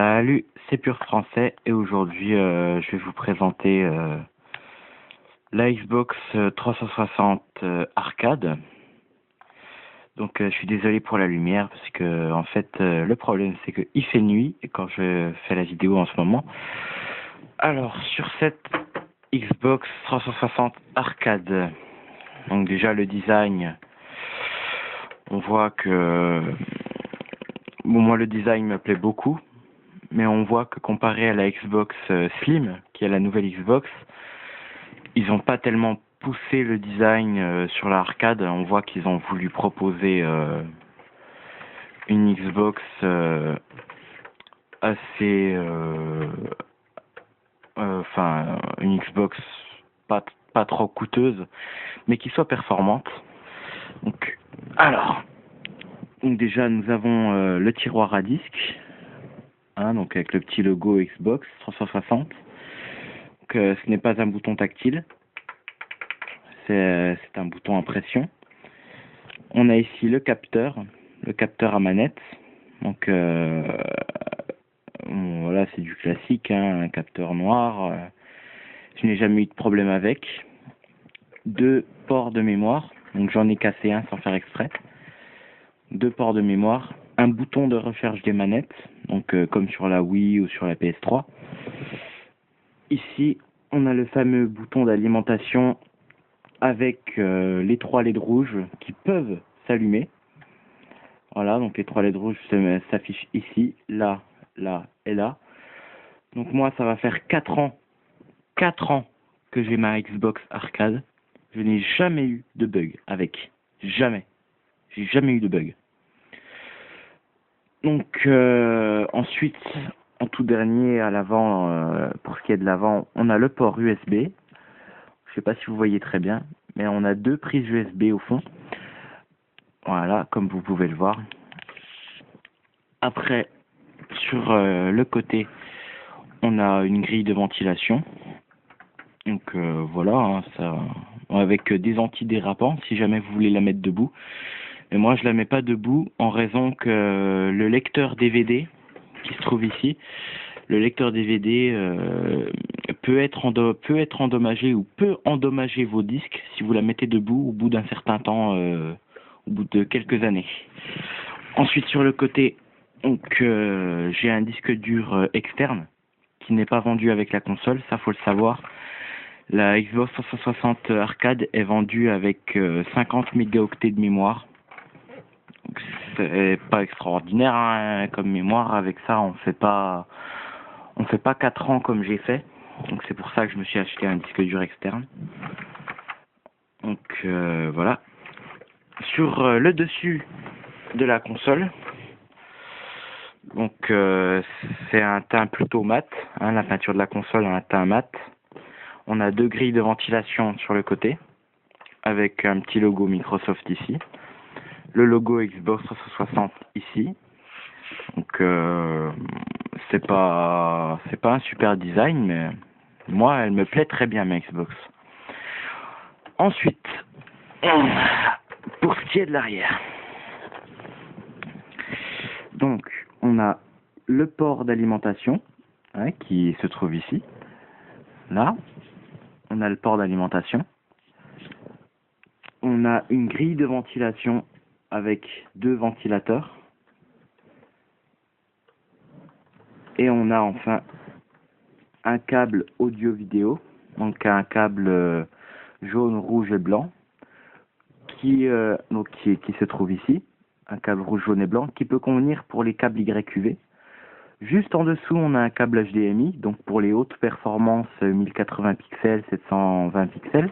Salut, c'est Pur Français et aujourd'hui je vais vous présenter la Xbox 360 Arcade. Donc je suis désolé pour la lumière parce que en fait le problème c'est que il fait nuit quand je fais la vidéo en ce moment. Alors sur cette Xbox 360 Arcade, donc déjà le design, on voit que bon, moi le design me plaît beaucoup. Mais on voit que comparé à la Xbox Slim, qui est la nouvelle Xbox, ils n'ont pas tellement poussé le design sur l'arcade. On voit qu'ils ont voulu proposer une Xbox assez... Enfin, une Xbox pas trop coûteuse, mais qui soit performante. Donc, alors, donc déjà, nous avons le tiroir à disque. Donc avec le petit logo Xbox 360. Donc, ce n'est pas un bouton tactile, c'est un bouton à pression. On a ici le capteur à manette. Donc bon, voilà, c'est du classique, un capteur noir. Je n'ai jamais eu de problème avec. 2 ports de mémoire, donc j'en ai cassé un sans faire exprès. 2 ports de mémoire, un bouton de recharge des manettes, donc comme sur la Wii ou sur la PS3. Ici, on a le fameux bouton d'alimentation avec les 3 LED rouges qui peuvent s'allumer. Voilà, donc les 3 LED rouges s'affichent ici, là, là et là. Donc moi, ça va faire 4 ans que j'ai ma Xbox Arcade. Je n'ai jamais eu de bug avec. Jamais. J'ai jamais eu de bug. Donc ensuite, en tout dernier, à l'avant, pour ce qui est de l'avant, on a le port USB. Je sais pas si vous voyez très bien, mais on a 2 prises USB au fond. Voilà, comme vous pouvez le voir. Après, sur le côté, on a une grille de ventilation. Donc voilà, ça, avec des antidérapants, si jamais vous voulez la mettre debout. Mais moi, je la mets pas debout en raison que le lecteur DVD qui se trouve ici, le lecteur DVD peut être endommagé ou peut endommager vos disques si vous la mettez debout au bout d'un certain temps, au bout de quelques années. Ensuite, sur le côté, donc j'ai un disque dur externe qui n'est pas vendu avec la console, ça faut le savoir. La Xbox 360 Arcade est vendue avec 50 mégaoctets de mémoire. C'est pas extraordinaire comme mémoire. Avec ça, on fait pas 4 ans comme j'ai fait. Donc c'est pour ça que je me suis acheté un disque dur externe. Donc voilà. Sur le dessus de la console, donc c'est un teint plutôt mat. La peinture de la console a un teint mat. On a 2 grilles de ventilation sur le côté, avec un petit logo Microsoft ici. Le logo Xbox 360 ici. Donc c'est pas un super design, mais moi elle me plaît très bien ma Xbox. Ensuite, pour ce qui est de l'arrière, donc on a le port d'alimentation qui se trouve ici. Là, on a le port d'alimentation. On a une grille de ventilation avec 2 ventilateurs. Et on a enfin un câble audio-vidéo, donc un câble jaune, rouge et blanc, qui se trouve ici, un câble rouge, jaune et blanc, qui peut convenir pour les câbles YQV. Juste en dessous, on a un câble HDMI, donc pour les hautes performances 1080 pixels, 720 pixels.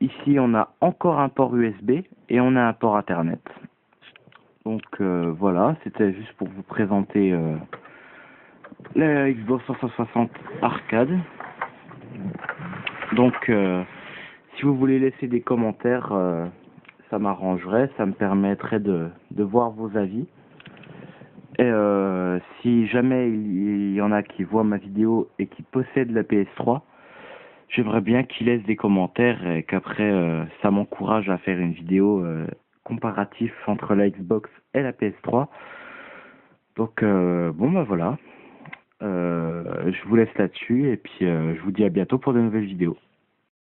Ici, on a encore un port USB et on a un port Ethernet. Donc voilà, c'était juste pour vous présenter la Xbox 360 Arcade. Donc si vous voulez laisser des commentaires, ça m'arrangerait, ça me permettrait de voir vos avis. Et si jamais il y en a qui voient ma vidéo et qui possèdent la PS3, j'aimerais bien qu'ils laissent des commentaires et qu'après ça m'encourage à faire une vidéo comparatif entre la Xbox et la PS3. Donc bon bah voilà, je vous laisse là-dessus et puis je vous dis à bientôt pour de nouvelles vidéos.